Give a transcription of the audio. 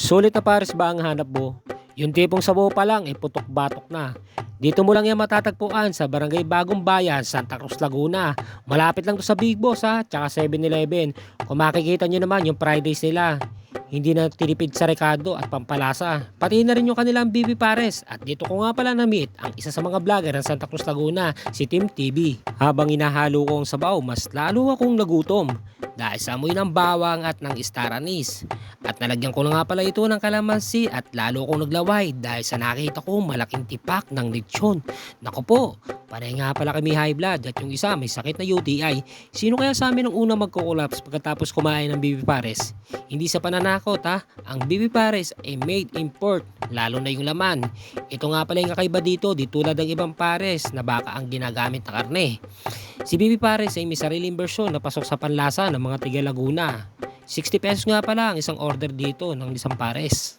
Sulit na pares ba ang hanap mo? Yung tipong sabaw pa lang, putok-batok na. Dito mo lang yan matatagpuan sa Barangay Bagong Bayan, Santa Cruz, Laguna. Malapit lang to sa Big Boss ha, tsaka 7-Eleven. Kung makikita nyo naman yung fried rice nila, hindi na tinipid sa rekado at pampalasa. Pati na rin yung kanilang BB Pares. At dito ko nga pala na-meet ang isa sa mga vlogger ng Santa Cruz, Laguna, si Tim TV. Habang inahalo ko ang sabaw, mas lalo akong nagutom dahil sa amoy ng bawang at ng star anise. At nalagyan ko na nga pala ito ng kalamansi at lalo akong naglaway dahil sa nakita ko malaking tipak ng lechon. Naku po, panay nga pala kami high blood at yung isa may sakit na UTI. Sino kaya sa amin ang unang magkukulaps pagkatapos kumain ng BB Pares? Hindi sa pananakot ha, ang BB Pares ay made in pork, lalo na yung laman. Ito nga pala yung kakaiba dito, di tulad ng ibang pares na baka ang ginagamit na karne. Si BB Pares ay may sariling bersyon na pasok sa panlasa ng mga tiga Laguna. 60 pesos nga pala ang isang order dito ng isang pares.